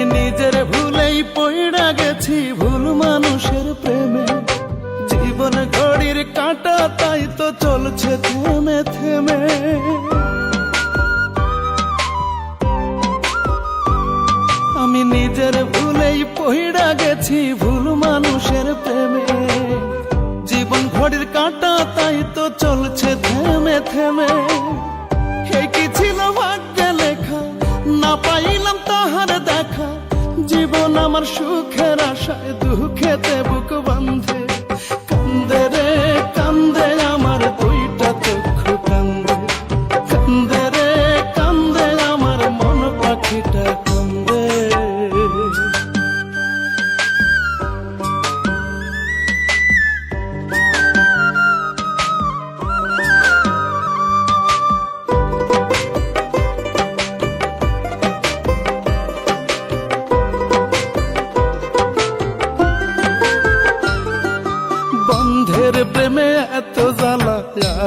আমি নিজের ভুলেই পইড়া গেছি ভুল মানুষের প্রেমে। জীবন ঘড়ির কাঁটা তাই তো চলছে থেমে থেমে। আমি নিজের ভুলেই পইড়া গেছি ভুল মানুষের প্রেমে। জীবন ঘড়ির কাঁটা তাই তো চলছে থেমে থেমে। হে কি ছিল ভাগ্যে লেখা, না পাইলাম তাহার দেখা। জীবন আমার সুখের আশায় দুঃখেতে বুক বান্ধে। কান্দে রে কান্দে আমার দুইটা চক্ষু কান্দে। কান্দে রে কান্দে আমার মন পাখিটা কান্দে। বন্ধের প্রেমে এত জ্বালা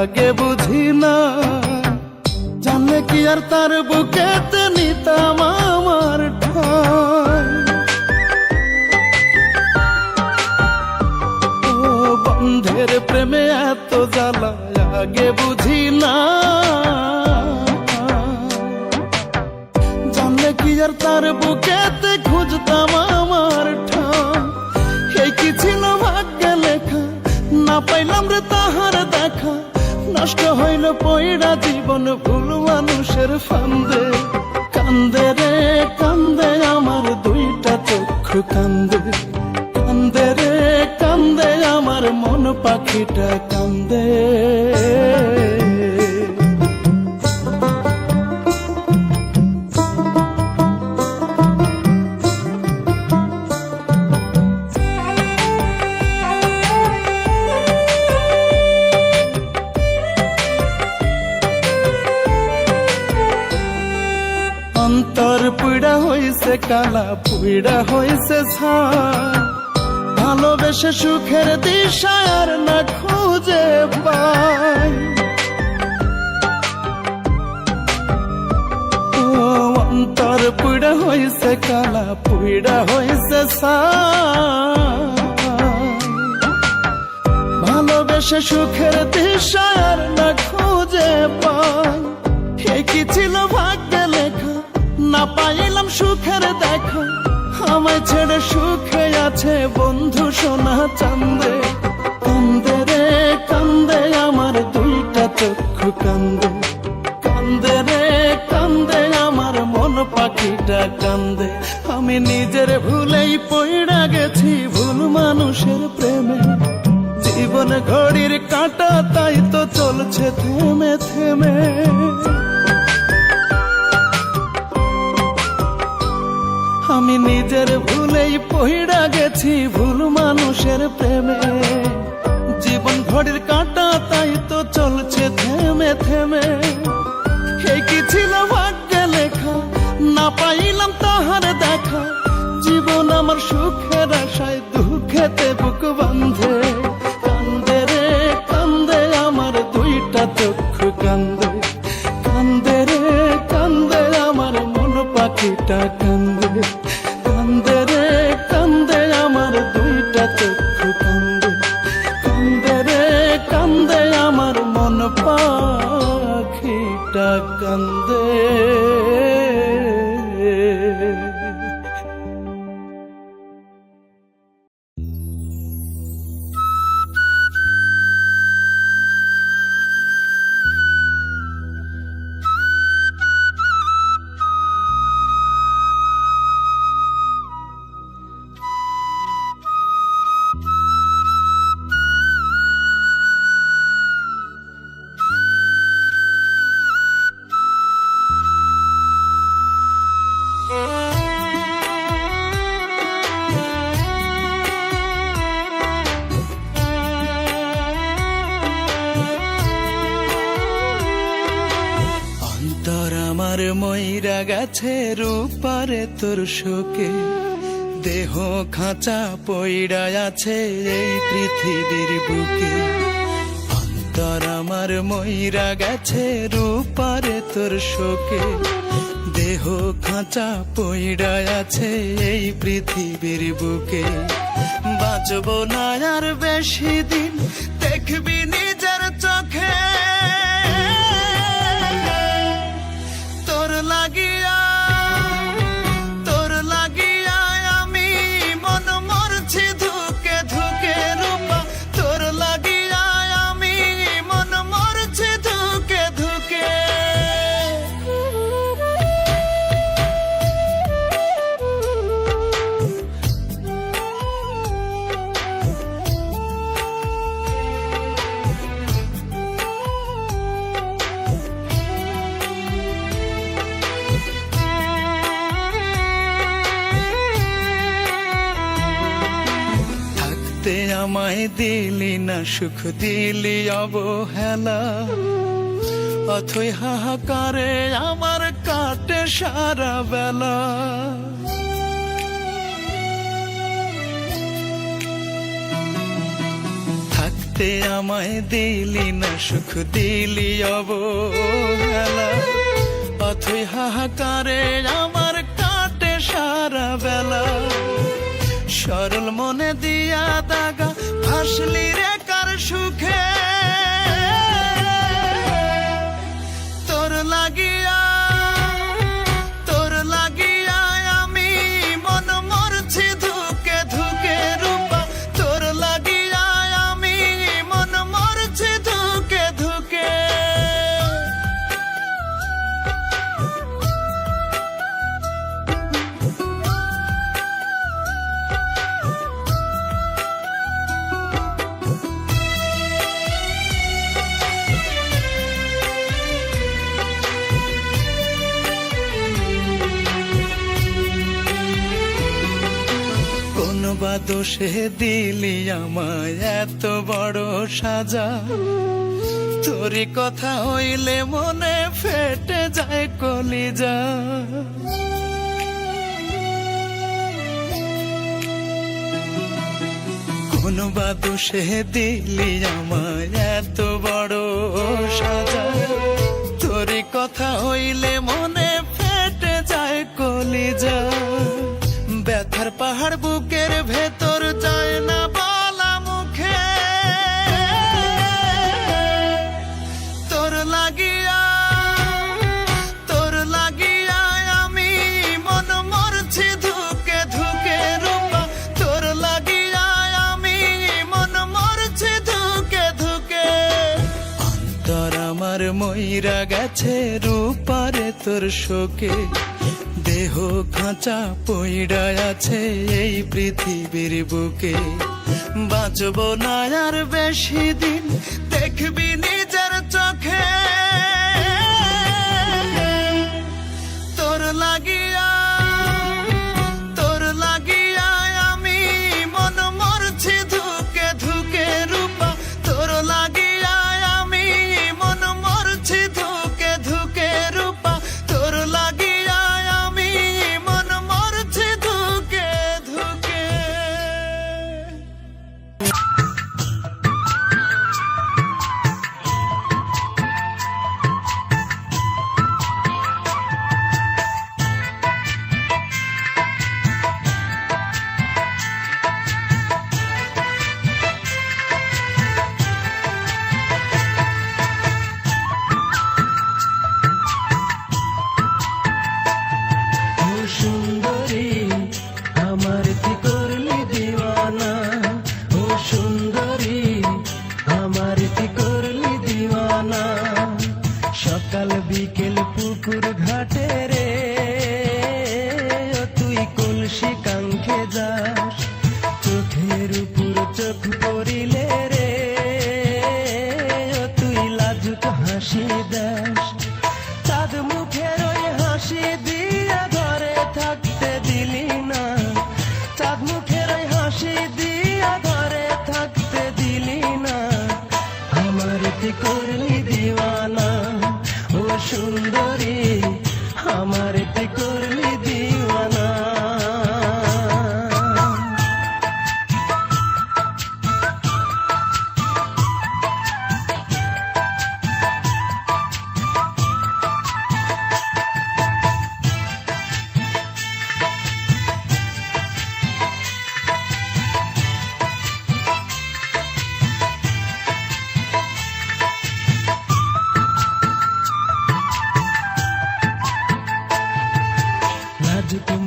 আগে বুঝি না। জানলে কি আর তার বুকেতে নিতাম আমার ঠাই। ও বন্ধের প্রেমে এত জ্বালা আগে বুঝি না। জানলে কি আর তার বুকেতে খুঁজতাম আমার ঠাই। এই কি ছিল ভাগ্যে লেখা, না পাইলাম রে তাহার দেখা। নষ্ট হইল পয়ড়া জীবন ভুল মানুষের ফান্দে। কান্দে রে কান্দে আমার দুইটা চক্ষু কান্দে। কান্দে রে কান্দে আমার মন পাখিটা কান্দে। অন্তর পুইড়া হইছে কালা, পুইড়া হইছে ছাই। ভালোবেসে সুখের দিশা আর না খুঁজে পাই। ও অন্তর পুইড়া হইছে কালা, পুইড়া হইছে ছাই। ভালোবেসে সুখের দিশা আর না খুঁজে পাই। হে কি ছিল ভাগ্যে লেখা, না পাইলাম সুখের দেখা। আমায় ছেড়ে সুখে আছে বন্ধু সোনা চান্দে। কান্দে রে কান্দে আমার দুইটা চক্ষু কান্দে। কান্দে রে কান্দে আমার মন পাখিটা কান্দে। আমি নিজের ভুলেই পইড়া গেছি ভুল মানুষের প্রেমে। জীবন ঘড়ির কাঁটা তাই তো চলছে থেমে থেমে। আমি নিজের ভুলেই পইড়া গেছি ভুল মানুষের প্রেমে। জীবন ঘড়ির কাঁটা তাই তো চলছে থেমে থেমে। এই কি ছিল ভাগ্যে লেখা, না পাইলাম তাহার দেখা। জীবন আমার সুখের আশায় দুঃখেতে বুক বান্ধে। কান্দে রে কান্দে আমার দুইটা চক্ষু কান্দে। কান্দে রে কান্দে আমার মন পাখিটা কান্দে। কান্দে রে কান্দে আমার দুইটা চক্ষু কান্দে। কান্দে রে কান্দে আমার মন পাখিটা কান্দে। আমার মইরা গেছে রূপারে তোর শোকে। দেহ খাঁচা পইড়া আছে এই পৃথিবীর বুকে। অন্তর আমার মইরা গেছে রূপারে তোর শোকে। দেহ দেহ খাঁচা পইড়া আছে এই পৃথিবীর বুকে, বাঁচব না আর বেশি দিন, দেখবি নিজের চোখে। তোর লাগিয়া আমি মন মরছি ধুকে ধুকে রূপা, তোর লাগিয়া আমি মন মরছি ধুকে ধুকে। আমায় দিলি না সুখ, দিলি অবহেলা, অথই হাহাকারে আমার কাটে সারা বেলা। থাকতে আমায় দিলি না সুখ, দিলি অবহেলা, অথই হাহাকারে আমার কাটে সারা বেলা। সরল মনে দিয়া দাগা ভাসলি রে কার সুখে, তোর লাগিয়া আমি মন মরছি ধুকে ধুকে রূপা, তোর লাগিয়া আমি মন মরছি ধুকে ধুকে। বা দোষে দিলি আমায় এত বড় সাজা, তোরই কথা হইলে মনে ফেটে যায় কলিজা। কোন বা দোষে দিলি আমায় এত বড় সাজা, তোরই কথা হইলে মনে ফেটে যায় কলিজা। ব্যথার পাহাড় বুকের ভেতর যায় না বলা মুখে, তোর লাগিয়া আমি মন মরছি ধুকে ধুকে রূপা, তোর লাগিয়া আমি মন মরছি ধুকে ধুকে। অন্তর আমার মইরা গেছে রূপারে তোর শোকে, দেহ খাঁচা পইড়া আছে এই পৃথিবীর বুকে, বাঁচব না আর বেশি দিন, দেখবি নিজের চোখে। তোর লাগিয়া আমি মন মরছি ধুকে ধুকে রূপা, তোর লাগিয়া আমি মন মরছি ধুকে ধুকে রূপা, তোর লাগিয়া আমি মন মরছি ধুকে ধুকে।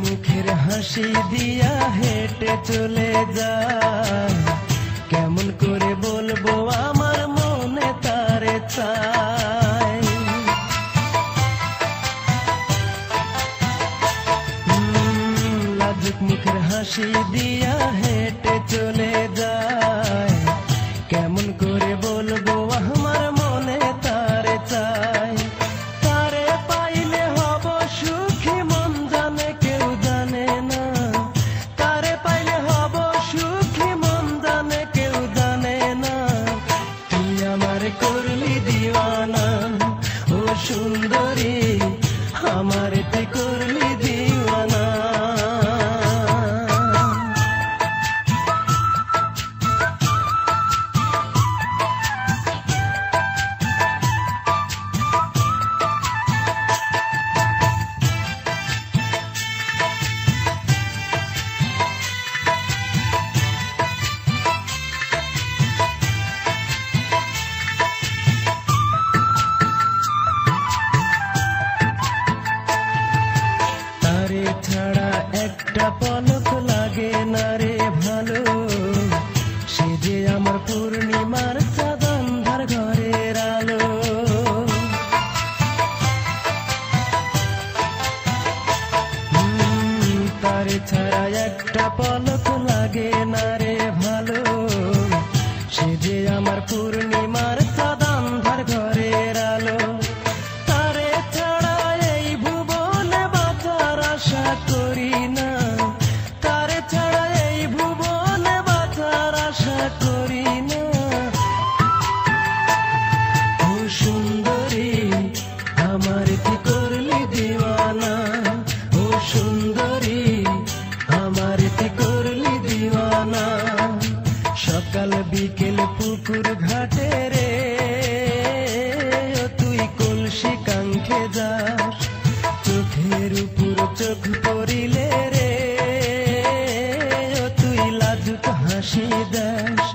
মুখের হাসি দিয়া হেঁটে চলে যায়, কেমন করে বলবো আমার মনে তারে চাই। লাজুক মুখের হাসি দিয়া হেঁটে চলে যায়, কেমন করে বলবো আমার মনে তারে চাই। তারে পাইলে হব সুখী মন জানে কেউ জানে না, তারে পাইলে হব সুখী মন জানে কেউ জানে না। তুই আমার করলি দিওয়ানা ও সুন্দরী, আমার তুই করলি দিওয়ানা। তারে ছাড়া একটা পলক লাগে না রে ভালো, সে যে আমার পূর্ণিমার চাঁদ আন্ধার ঘরের আলো। তারে ছাড়া একটা পলক লাগে না রে ভালো, সে যে আমার পূর্ণিমার চাঁদ আন্ধার ঘরের আলো। তারে ছাড়া এই ভুবনে বাঁচার আশা করি না, তারে ছাড়া এই ভুবনে বাঁচার আশা করি না। ও সুন্দরী, আমার কি করলি দিওয়ানা, ও সুন্দরী, আমার কি করলি দিওয়ানা। সকাল বিকেল পুকুর ঘাটে রে ও তুই কলসি কাঙ্ক্ষে যাস, চোখের উপর চোখ পড়িলে রে ও তুই লাজুক হাসি দাস।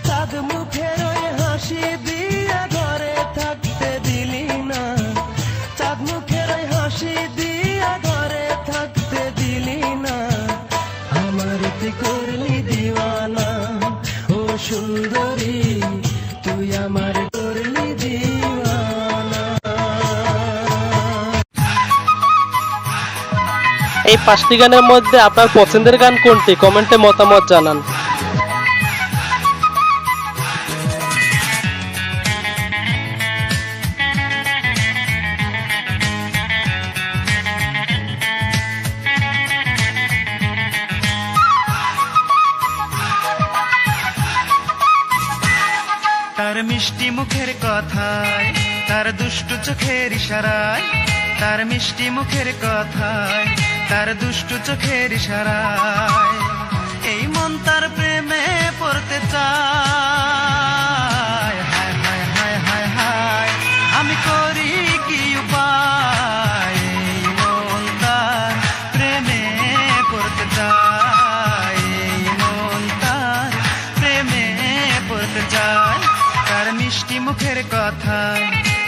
চাঁদ মুখের ওই হাসি দিয়া ঘরে থাকতে দিলি না, চাঁদ মুখের ওই হাসি দিয়া ঘরে থাকতে দিলি না। আমার তুই করলি দিওয়ানা ও সুন্দরী, তুই আমার করলি দিওয়ানা। এই 5টি গানের মধ্যে আপনার পছন্দের গান কোনটি? কমেন্টে মতামত জানান। তার মিষ্টি মুখের কথায়, তার দুষ্টু চোখের ইশারায়, তার মিষ্টি মুখের কথায়, তার দুষ্টু চোখের ইশারায় এই মন তার প্রেমে পড়তে চায়। হায় হায় হায় হায় হায়, আমি করি কি উপায়, এই মন তার প্রেমে পড়তে চায়, এই মন তার প্রেমে পড়তে চায়। তার মিষ্টি মুখের কথায়,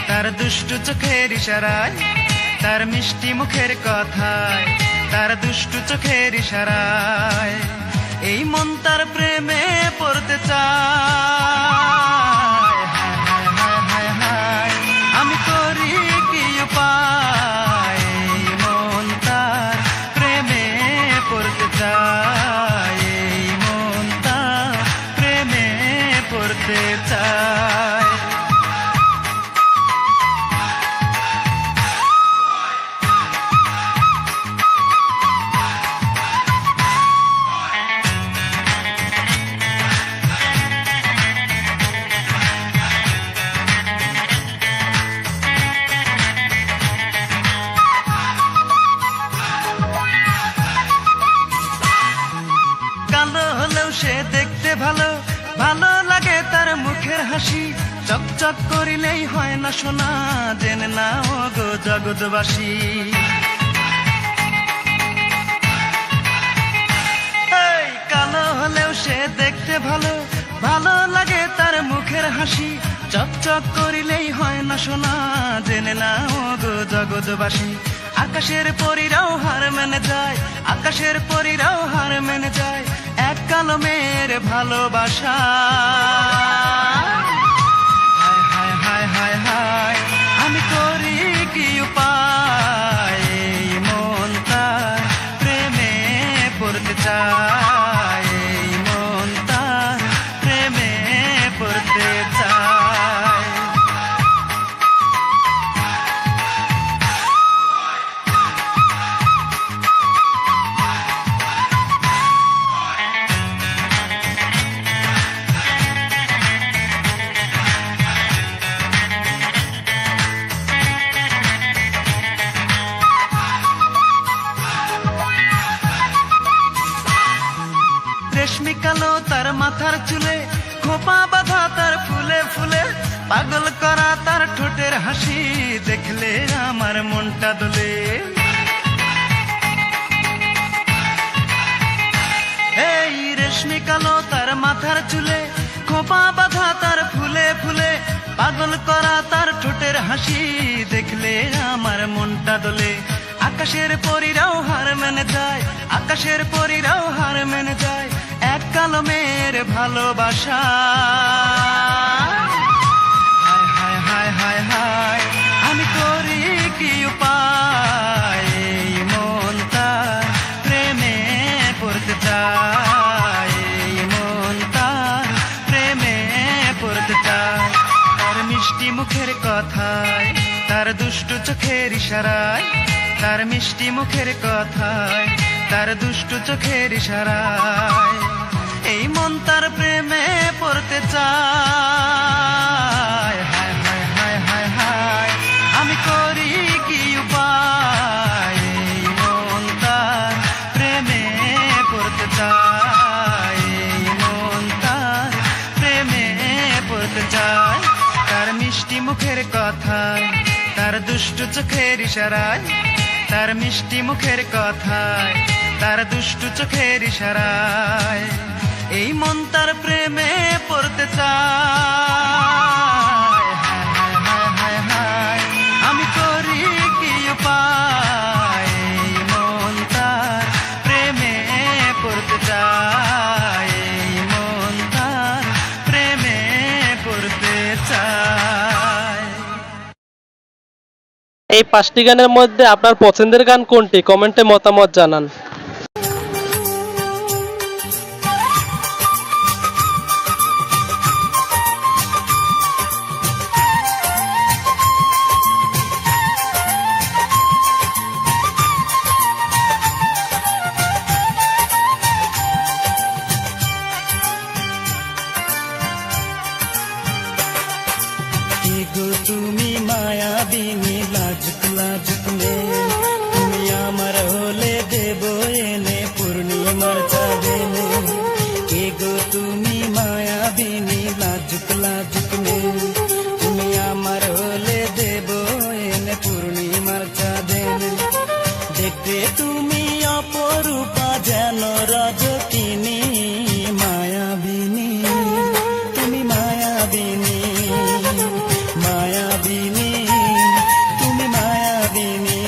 তার দুষ্টু চোখের ইশারায়, তার মিষ্টি মুখের কথায়, তার দুষ্টু চোখের ইশারায় এই মন তার প্রেমে পড়তে চায়। হায় হায় হায় হায়, আমি করি কি উপায়, এই মন তার প্রেমে পড়তে চায়, এই মন তার প্রেমে পড়তে চায়। সে দেখতে ভালো, ভালো লাগে তার মুখের হাসি, চকচক করিলেই হয় না সোনা, জেনে না ও গো জগৎবাসী। এই কালো হলেও সে দেখতে ভালো, ভালো লাগে তার মুখের হাসি, চকচক করিলেই হয় না সোনা, জেনে না ও গো জগৎবাসী। আকাশের পরীরাও হার মেনে যায়, আকাশের পরীরাও হার মেনে যায় এক কালমের ভালোবাসা। হায় হায় হায় হায় হায় আমি করি কি উপায়, এই মন তার প্রেমে পড়তে চায়, এই মন তার প্রেমে পড়তে চায়। রেশমি কালো তার মাথার চুলে, খোপা বাঁধা তার ফুলে ফুলে, পাগল করা তার ঠোঁটের হাসি দেখলে আমার মনটা দোলে। এই রেশমি কালো তার মাথার চুলে, খোপা বাঁধা তার ফুলে ফুলে, পাগল করা তার ঠোঁটের হাসি দেখলে আমার মনটা দোলে। আকাশের পরীরাও হার মেনে যায়, আকাশের পরীরাও হার মেনে যায় এক কালমের ভালোবাসা। হায় হায় হায় হায় হায় আমি করি কি উপায়, এই মন তার প্রেমে পড়তে চায়, এই মন তার প্রেমে পড়তে চায়। তার মিষ্টি মুখের কথায়, তার দুষ্টু চোখের ইশারায়, তার মিষ্টি মুখের কথায়, তার দুষ্টু চোখের ইশারায় এই মন তার প্রেমে পড়তে চায়। হায় হায় হায় হায় হায় আমি করি কি উপায়, এই মন তার প্রেমে পড়তে চায়, এই মন তার প্রেমে পড়তে চায়। তার মিষ্টি মুখের কথায়, তার দুষ্টু চোখের ইশারায়, তার মিষ্টি মুখের কথায়, তার দুষ্টু চোখের ইশারায় এই মন তার প্রেমে পড়তে চায়। হায় হায় হায় হায় আমি করি কি উপায়, এই মন তার প্রেমে পড়তে চায়, এই মন তার প্রেমে পড়তে চায়। এই 5টি গানের মধ্যে আপনার পছন্দের গান কোনটি? কমেন্টে মতামত জানান। তুমি মায়াবিনী লাজুক লাজুক মেয়ে, তুমি আমার হলে দেব এনে পূর্ণিমার চাঁদেনে। কে গো তুমি মায়াবিনী লাজুক লাজুক মেয়ে, তুমি আমার হলে দেব এনে পূর্ণিমার চাঁদেনে। দেখতে তুমি অপরূপা যেন রজকিনী, মায়াবিনী তুমি মায়াবিনী, মায়াবিনী তুমি মায়াবিনী।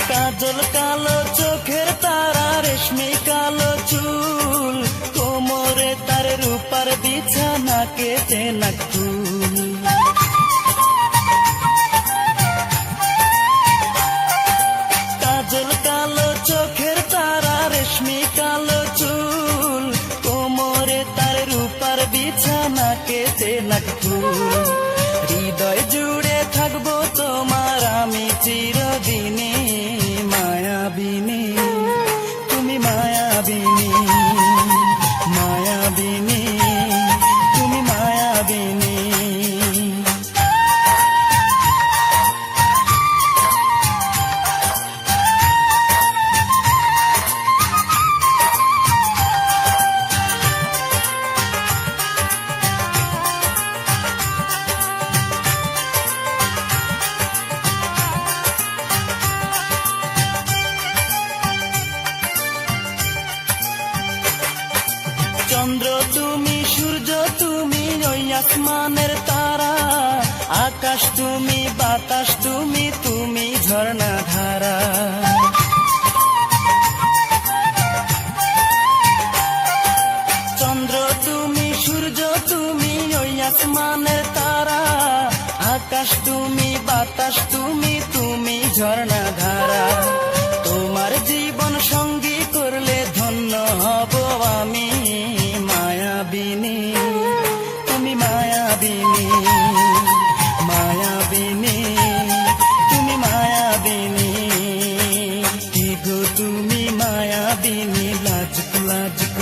কাজল কালো চোখের তারা, রেশমি কালো চুল, কোমরে তার রূপার বিছানা কেটে নাকুল। কাজল কালো চোখের তারা, রেশমি কালো চুল, কোমরে তার রূপার বিছানা কেটে নাকুল। হৃদয় জুড়ে থাকবো তোমার আমি চিরদিনে, মায়াবিনী তুমি মায়াবিনী, মায়াবিনী তুমি মায়াবিনী। আসমানের তারা, আকাশ তুমি, বাতাস তুমি, তুমি ঝর্ণা ধারা। চন্দ্র তুমি, সূর্য তুমি, ওই আসমানের তারা, আকাশ তুমি, বাতাস তুমি, তুমি ঝর্ণা ধারা। তোমার জীবন সঙ্গী করলে ধন্য হব আমি, মায়াবিনী তুমি, মায়াবিনী মায়াবিনী তুমি, মায়াবিনী কি গো তুমি মায়াবিনী, লাজুক লাজুক